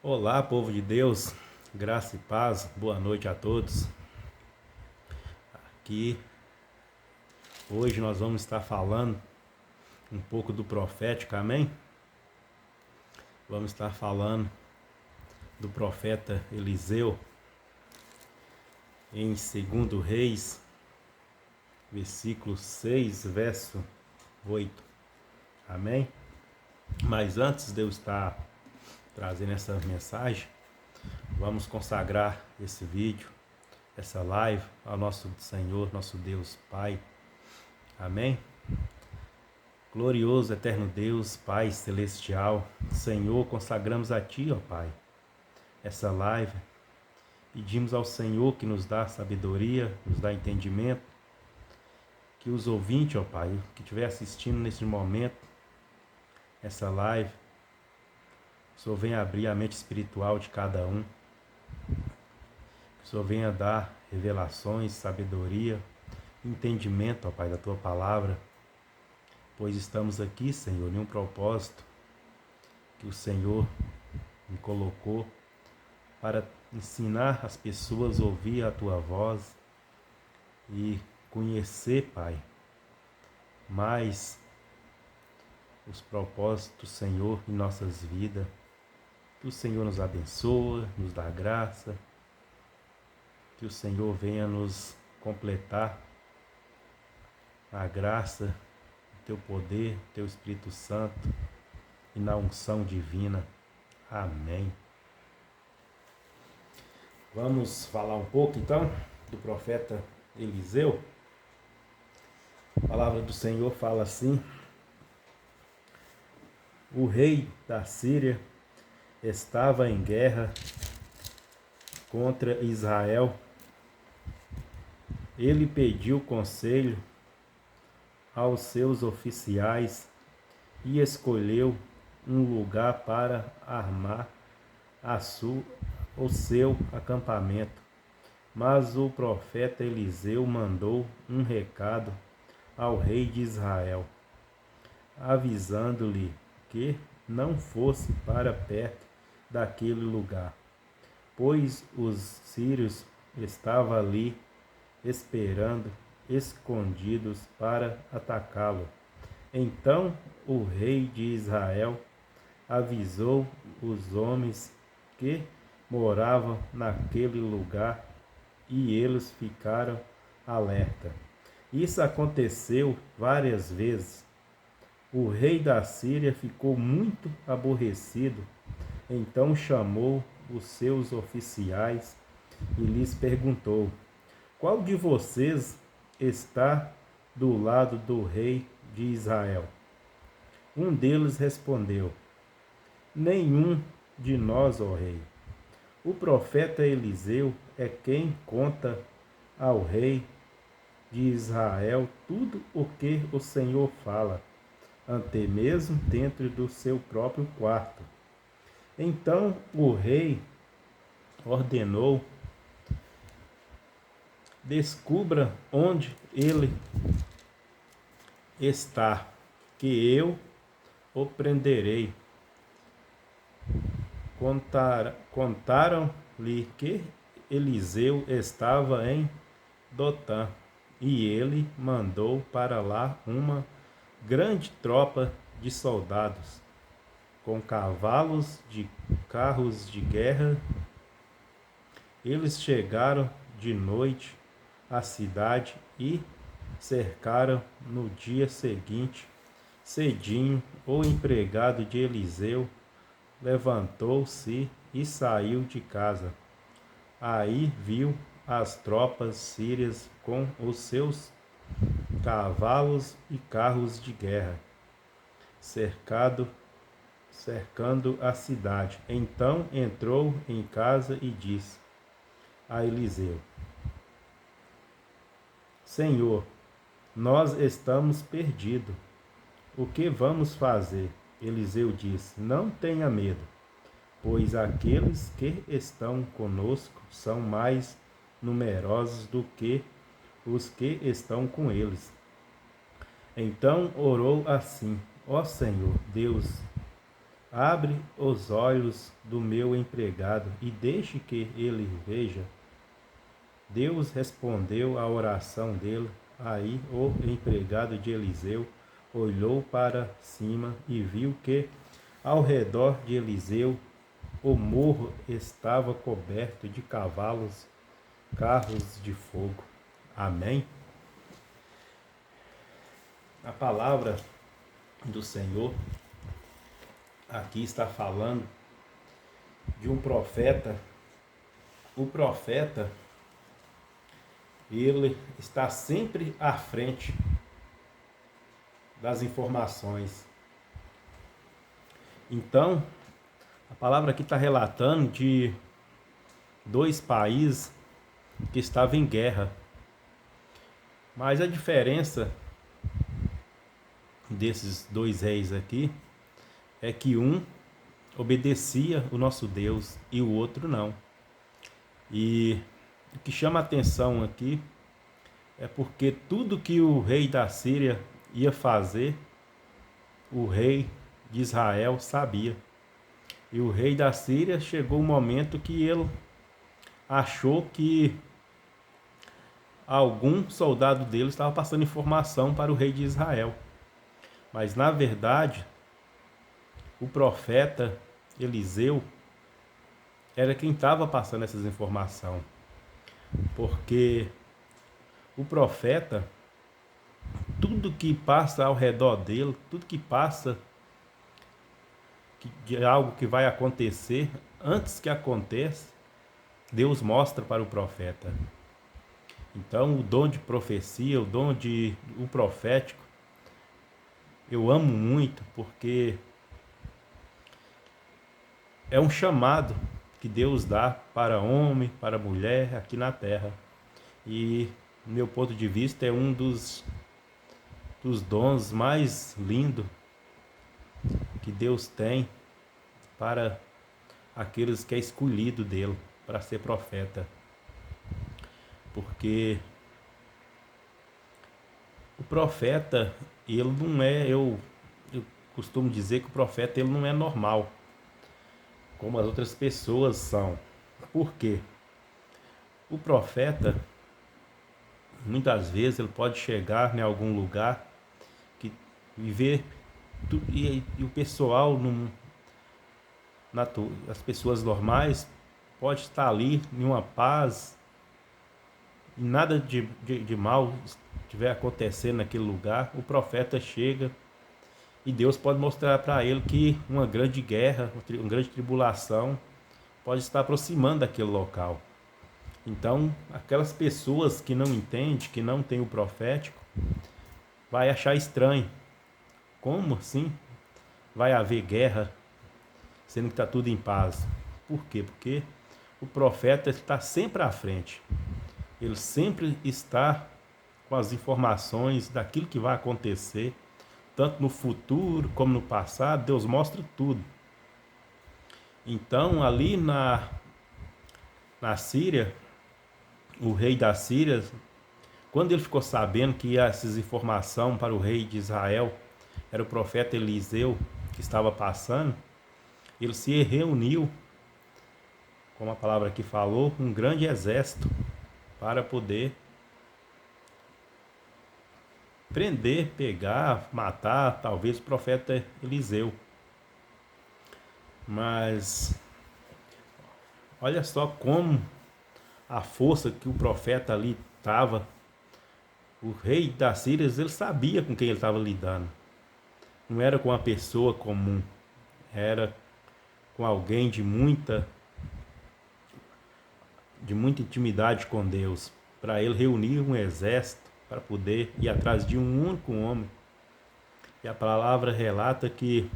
Olá, povo de Deus, graça e paz, boa noite a todos. Aqui hoje nós vamos estar falando um pouco do profético, amém? Vamos estar falando do profeta Eliseu em 2 Reis, versículo 6, verso 8, amém? Mas antes de eu estar trazendo essa mensagem, vamos consagrar esse vídeo, essa live ao nosso Senhor, nosso Deus Pai. Amém? Glorioso, eterno Deus, Pai celestial, Senhor, consagramos a Ti, ó Pai, essa live. Pedimos ao Senhor que nos dá sabedoria, nos dá entendimento, que os ouvintes, ó Pai, que estiver assistindo nesse momento, essa live, o Senhor venha abrir a mente espiritual de cada um, que o Senhor venha dar revelações, sabedoria, entendimento, ó Pai, da Tua palavra, pois estamos aqui, Senhor, em um propósito que o Senhor me colocou para ensinar as pessoas a ouvir a Tua voz e conhecer, Pai, mais os propósitos, Senhor, em nossas vidas. Que o Senhor nos abençoe, nos dá graça, que o Senhor venha nos completar a graça, o Teu poder, o Teu Espírito Santo e na unção divina. Amém. Vamos falar um pouco então do profeta Eliseu. A palavra do Senhor fala assim: o rei da Síria estava em guerra contra Israel. Ele pediu conselho aos seus oficiais e escolheu um lugar para armar o seu acampamento. Mas o profeta Eliseu mandou um recado ao rei de Israel, avisando-lhe que não fosse para perto daquele lugar, pois os sírios estavam ali esperando, escondidos para atacá-lo. Então o rei de Israel avisou os homens que moravam naquele lugar e eles ficaram alerta. Isso aconteceu várias vezes. O rei da Síria ficou muito aborrecido, então chamou os seus oficiais e lhes perguntou: qual de vocês está do lado do rei de Israel? Um deles respondeu: nenhum de nós, ó rei. O profeta Eliseu é quem conta ao rei de Israel tudo o que o Senhor fala, até mesmo dentro do seu próprio quarto. Então o rei ordenou: descubra onde ele está, que eu o prenderei. Contaram-lhe que Eliseu estava em Dotã, e ele mandou para lá uma grande tropa de soldados, com cavalos de carros de guerra. Eles chegaram de noite à cidade e cercaram no dia seguinte. Cedinho, o empregado de Eliseu levantou-se e saiu de casa. Aí viu as tropas sírias com os seus cavalos e carros de guerra, cercando a cidade. Então entrou em casa e disse a Eliseu: Senhor, nós estamos perdidos. O que vamos fazer? Eliseu disse: não tenha medo, pois aqueles que estão conosco são mais numerosos do que os que estão com eles. Então orou assim: ó Senhor, Deus abre os olhos do meu empregado e deixe que ele veja. Deus respondeu à oração dele. Aí o empregado de Eliseu olhou para cima e viu que ao redor de Eliseu o morro estava coberto de cavalos, carros de fogo. Amém? A palavra do Senhor aqui está falando de um profeta. O profeta, ele está sempre à frente das informações. Então, a palavra aqui está relatando de dois países que estavam em guerra. Mas a diferença desses dois reis aqui é que um obedecia o nosso Deus e o outro não. E o que chama a atenção aqui é porque tudo que o rei da Síria ia fazer, o rei de Israel sabia. E o rei da Síria chegou um momento que ele achou que algum soldado dele estava passando informação para o rei de Israel. Mas na verdade, o profeta Eliseu era quem estava passando essas informações. Porque o profeta, tudo que passa ao redor dele, tudo que passa de algo que vai acontecer, antes que aconteça, Deus mostra para o profeta. Então, o dom de profecia, o profético, eu amo muito, porque é um chamado que Deus dá para homem, para mulher aqui na terra. E, do meu ponto de vista, é um dos dons mais lindos que Deus tem para aqueles que é escolhido dele para ser profeta. Porque o profeta, ele não é, eu costumo dizer que o profeta ele não é normal, como as outras pessoas são. Por quê? O profeta, muitas vezes, ele pode chegar em algum lugar que viver e o pessoal as pessoas normais pode estar ali em uma paz e nada de mal estiver acontecendo naquele lugar. O profeta chega e Deus pode mostrar para ele que uma grande guerra, uma grande tribulação pode estar aproximando daquele local. Então, aquelas pessoas que não entendem, que não têm o profético, vai achar estranho. Como assim vai haver guerra, sendo que está tudo em paz? Por quê? Porque o profeta está sempre à frente. Ele sempre está com as informações daquilo que vai acontecer, tanto no futuro como no passado. Deus mostra tudo. Então, ali na Síria, o rei da Síria, quando ele ficou sabendo que essas informações para o rei de Israel era o profeta Eliseu que estava passando, ele se reuniu, como a palavra aqui falou, um grande exército para poder prender, pegar, matar, talvez o profeta Eliseu. Mas olha só como a força que o profeta ali estava. O rei da Síria, ele sabia com quem ele estava lidando. Não era com uma pessoa comum, era com alguém de muita intimidade com Deus, para ele reunir um exército para poder ir atrás de um único homem. E a palavra relata que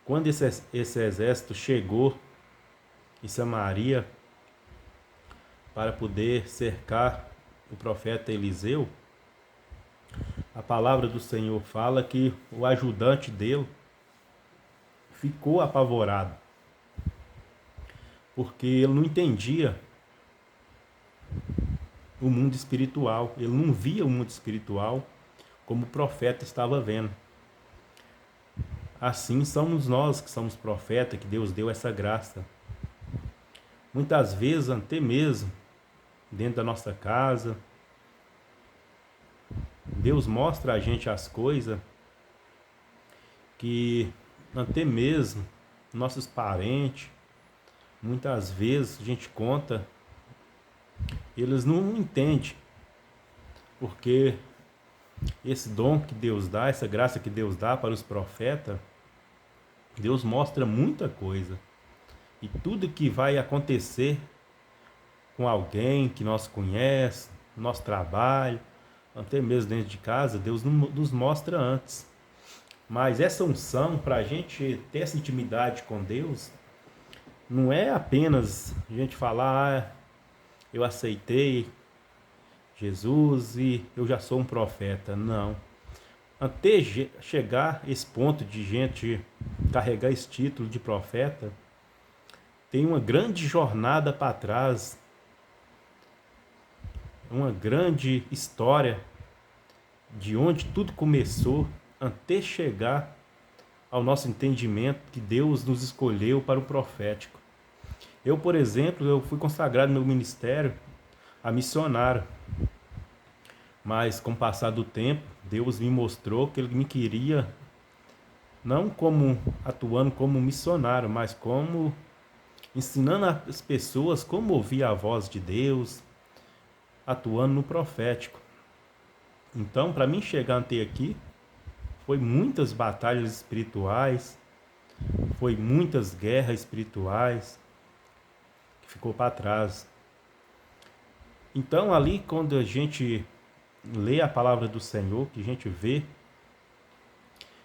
quando esse exército chegou em Samaria para poder cercar o profeta Eliseu, a palavra do Senhor fala que o ajudante dele ficou apavorado, porque ele não entendia o mundo espiritual, ele não via o mundo espiritual como o profeta estava vendo. assim somos nós que somos profetas, que Deus deu essa graça. Muitas vezes, até mesmo dentro da nossa casa, Deus mostra a gente as coisas que até mesmo nossos parentes, muitas vezes a gente conta, eles não entendem, porque esse dom que Deus dá, essa graça que Deus dá para os profetas, Deus mostra muita coisa. E tudo que vai acontecer com alguém que nós conhece, no nosso trabalho, até mesmo dentro de casa, Deus nos mostra antes. Mas essa unção, para a gente ter essa intimidade com Deus, não é apenas a gente falar, eu aceitei Jesus e eu já sou um profeta. Não. Até chegar a esse ponto de gente carregar esse título de profeta, tem uma grande jornada para trás, uma grande história de onde tudo começou até chegar ao nosso entendimento que Deus nos escolheu para o profético. Eu, por exemplo, eu fui consagrado no meu ministério a missionário, mas com o passar do tempo, Deus me mostrou que Ele me queria não como atuando como missionário, mas como ensinando as pessoas como ouvir a voz de Deus, atuando no profético. Então, para mim chegar até aqui, foi muitas batalhas espirituais, foi muitas guerras espirituais que ficou para trás. Então, ali quando a gente lê a palavra do Senhor, que a gente vê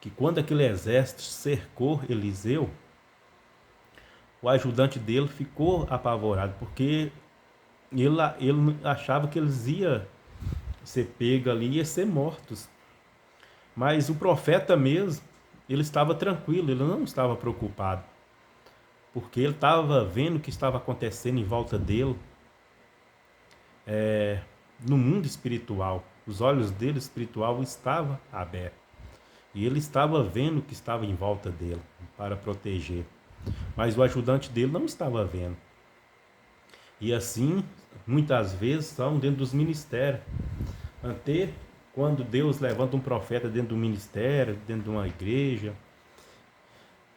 que quando aquele exército cercou Eliseu, o ajudante dele ficou apavorado, porque ele achava que eles iam ser pegos ali e iam ser mortos. Mas o profeta mesmo, ele estava tranquilo, ele não estava preocupado, porque ele estava vendo o que estava acontecendo em volta dele, no mundo espiritual. Os olhos dele espiritual estavam abertos. E ele estava vendo o que estava em volta dele para proteger. Mas o ajudante dele não estava vendo. E assim, muitas vezes, são dentro dos ministérios. Até quando Deus levanta um profeta dentro do ministério, dentro de uma igreja,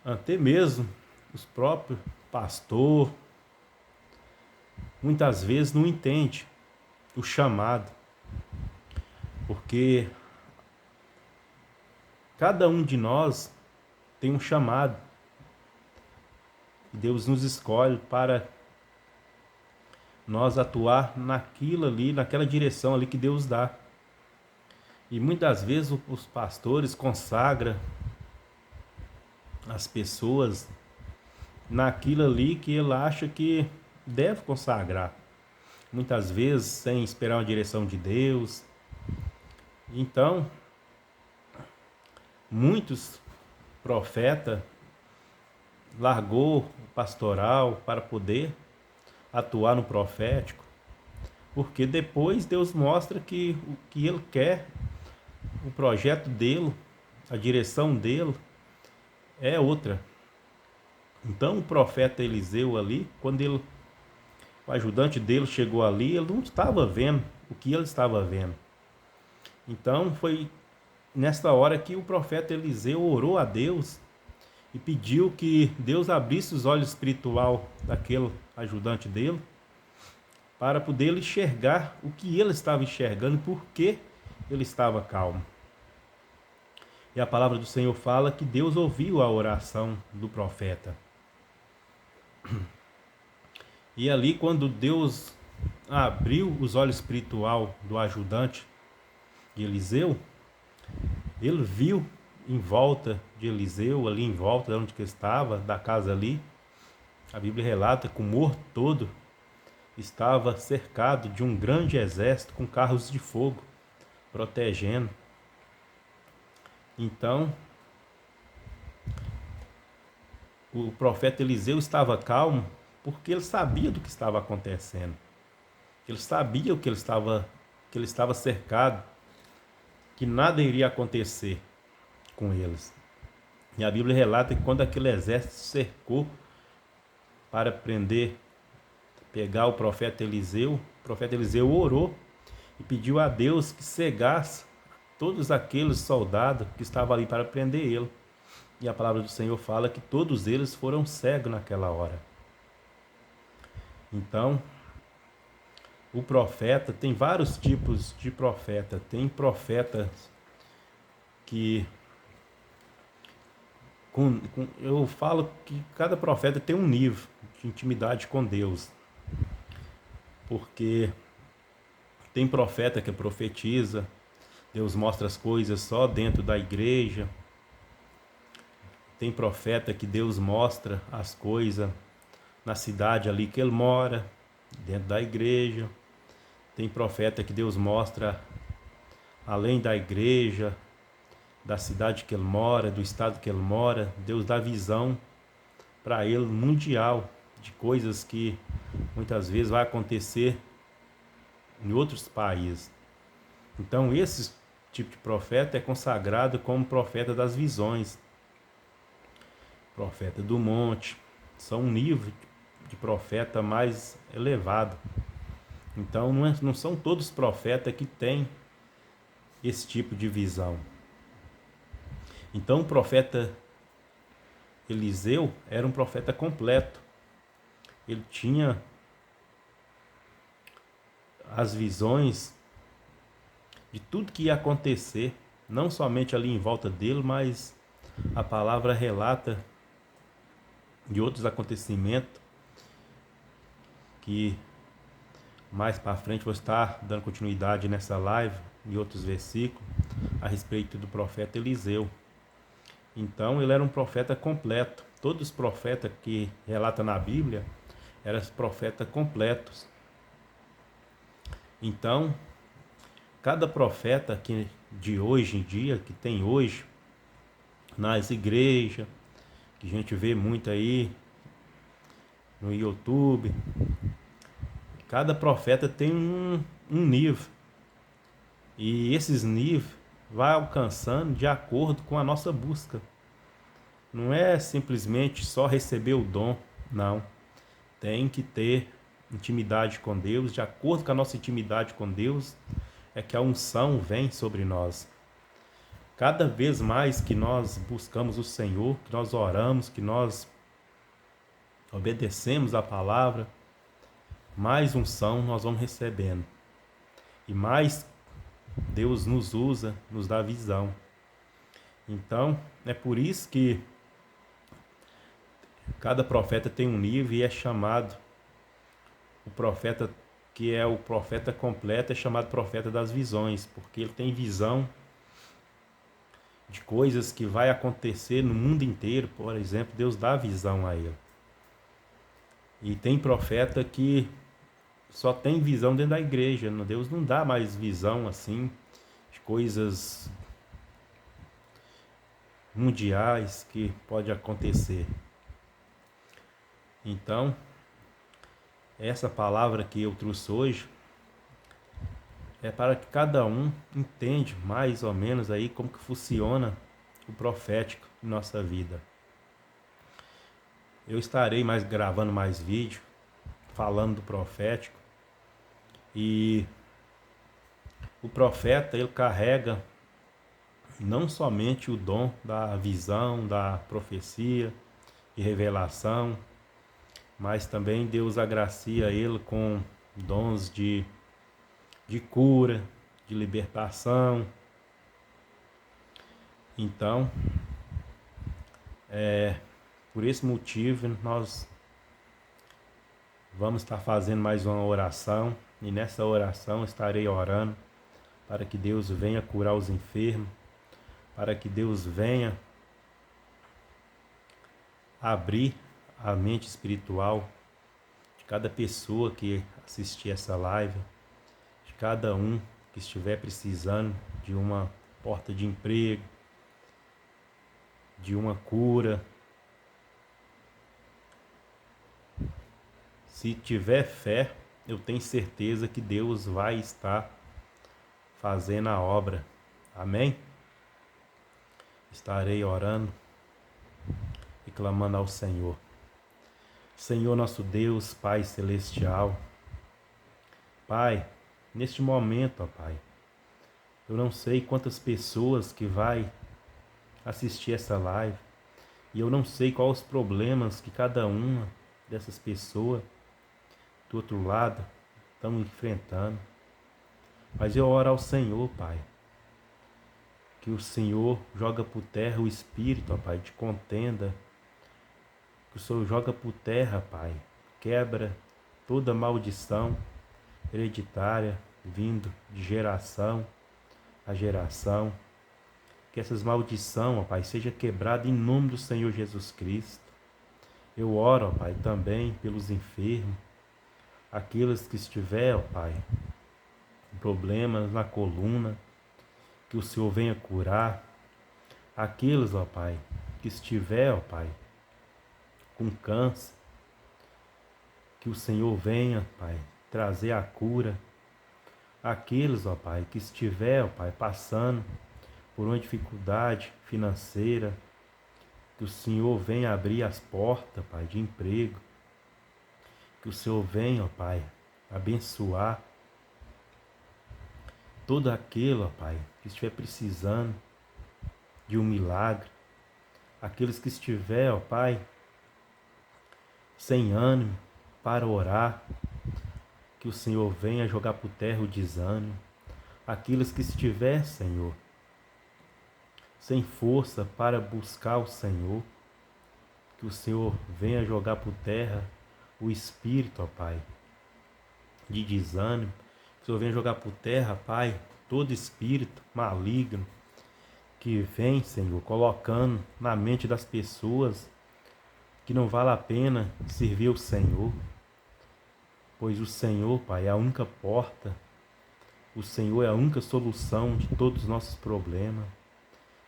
até mesmo os próprios pastores, muitas vezes não entendem o chamado. Porque cada um de nós tem um chamado. Deus nos escolhe para nós atuar naquilo ali, naquela direção ali que Deus dá. E muitas vezes os pastores consagram as pessoas naquilo ali que ele acha que deve consagrar. Muitas vezes sem esperar uma direção de Deus. Então, muitos profetas largou o pastoral para poder atuar no profético, porque depois Deus mostra que o que Ele quer, o projeto dele, a direção dele é outra. Então o profeta Eliseu ali, quando o ajudante dele chegou ali, ele não estava vendo o que ele estava vendo. Então foi nesta hora que o profeta Eliseu orou a Deus e pediu que Deus abrisse os olhos espirituais daquele ajudante dele para poder enxergar o que ele estava enxergando e por que ele estava calmo. E a palavra do Senhor fala que Deus ouviu a oração do profeta. E ali quando Deus abriu os olhos espirituais do ajudante de Eliseu, ele viu em volta de Eliseu, ali em volta de onde que estava, da casa ali, a Bíblia relata que o morro todo estava cercado de um grande exército com carros de fogo, protegendo. Então, o profeta Eliseu estava calmo porque ele sabia do que estava acontecendo. Ele sabia que ele estava cercado, que nada iria acontecer com eles. E a Bíblia relata que quando aquele exército cercou para pegar o profeta Eliseu orou e pediu a Deus que cegasse todos aqueles soldados que estavam ali para prender ele. E a palavra do Senhor fala que todos eles foram cegos naquela hora. Então, o profeta, tem vários tipos de profeta. Tem profetas que... eu falo que cada profeta tem um nível de intimidade com Deus. Porque tem profeta que profetiza, Deus mostra as coisas só dentro da igreja. Tem profeta que Deus mostra as coisas na cidade ali que ele mora, dentro da igreja. Tem profeta que Deus mostra além da igreja, da cidade que ele mora, do estado que ele mora. Deus dá visão para ele mundial de coisas que muitas vezes vai acontecer em outros países. Então esse tipo de profeta é consagrado como profeta das visões, profeta do monte. São um nível de profeta mais elevado. Então não são todos profetas que têm esse tipo de visão. Então o profeta Eliseu era um profeta completo. Ele tinha as visões de tudo que ia acontecer, não somente ali em volta dele, mas a palavra relata de outros acontecimentos que mais para frente vou estar dando continuidade nessa live e outros versículos a respeito do profeta Eliseu. Então ele era um profeta completo. Todos os profetas que relata na Bíblia eram profetas completos. Então, cada profeta que de hoje em dia, que tem hoje nas igrejas, que a gente vê muito aí no YouTube, cada profeta tem um nível. E esses níveis vai alcançando de acordo com a nossa busca. Não é simplesmente só receber o dom, não. Tem que ter intimidade com Deus. De acordo com a nossa intimidade com Deus, é que a unção vem sobre nós. Cada vez mais que nós buscamos o Senhor, que nós oramos, que nós obedecemos a palavra, mais unção nós vamos recebendo. E mais Deus nos usa, nos dá visão. Então, é por isso que cada profeta tem um nível e é chamado, o profeta que é o profeta completo é chamado profeta das visões, porque ele tem visão de coisas que vai acontecer no mundo inteiro. Por exemplo, Deus dá visão a ele. E tem profeta que só tem visão dentro da igreja. Deus não dá mais visão assim de coisas mundiais que pode acontecer. Então, essa palavra que eu trouxe hoje é para que cada um entenda mais ou menos aí como que funciona o profético em nossa vida. Eu estarei gravando mais vídeo falando do profético. E o profeta, ele carrega não somente o dom da visão, da profecia e revelação, mas também Deus agracia ele com dons de cura, de libertação. Então, por esse motivo, nós vamos estar fazendo mais uma oração, e nessa oração estarei orando para que Deus venha curar os enfermos, para que Deus venha abrir a mente espiritual de cada pessoa que assistir essa live, de cada um que estiver precisando de uma porta de emprego, de uma cura. Se tiver fé, eu tenho certeza que Deus vai estar fazendo a obra. Amém? Estarei orando clamando ao Senhor. Senhor nosso Deus, Pai Celestial, Pai, neste momento, ó Pai, eu não sei quantas pessoas que vai assistir essa live e eu não sei quais os problemas que cada uma dessas pessoas do outro lado estão enfrentando. Mas eu oro ao Senhor, Pai, que o Senhor joga por terra o espírito, ó Pai, de contenda, que o Senhor joga por terra, Pai, quebra toda maldição hereditária vindo de geração a geração, que essas maldições, ó Pai, seja quebrada em nome do Senhor Jesus Cristo. Eu oro, ó Pai, também pelos enfermos, aqueles que estiver, ó Pai, com problemas na coluna, que o Senhor venha curar. Aqueles, ó Pai, que estiver, ó Pai, com câncer, que o Senhor venha, Pai, trazer a cura. Aqueles, ó Pai, que estiver, ó Pai, passando por uma dificuldade financeira, que o Senhor venha abrir as portas, Pai, de emprego. Que o Senhor venha, ó Pai, abençoar todo aquele, ó Pai, que estiver precisando de um milagre. Aqueles que estiver, ó Pai, sem ânimo para orar, que o Senhor venha jogar por terra o desânimo. Aqueles que estiver, Senhor, sem força para buscar o Senhor, que o Senhor venha jogar por terra o espírito, ó Pai, de desânimo. Que o Senhor venha jogar por terra, Pai, todo espírito maligno que vem, Senhor, colocando na mente das pessoas que não vale a pena servir o Senhor, pois o Senhor, Pai, é a única porta, o Senhor é a única solução de todos os nossos problemas.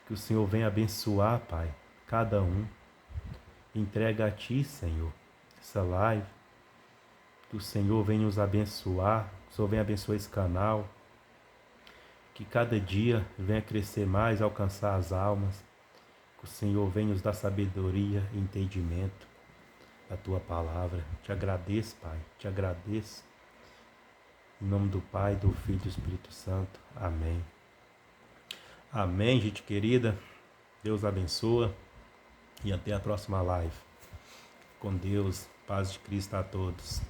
Que o Senhor venha abençoar, Pai, cada um. Entrega a Ti, Senhor, essa live. Que o Senhor venha nos abençoar, que o Senhor venha abençoar esse canal. Que cada dia venha crescer mais, alcançar as almas. Que o Senhor venha nos dar sabedoria e entendimento da Tua palavra. Te agradeço, Pai, te agradeço. Em nome do Pai, do Filho e do Espírito Santo. Amém. Amém, gente querida. Deus abençoa e até a próxima live. Com Deus, paz de Cristo a todos.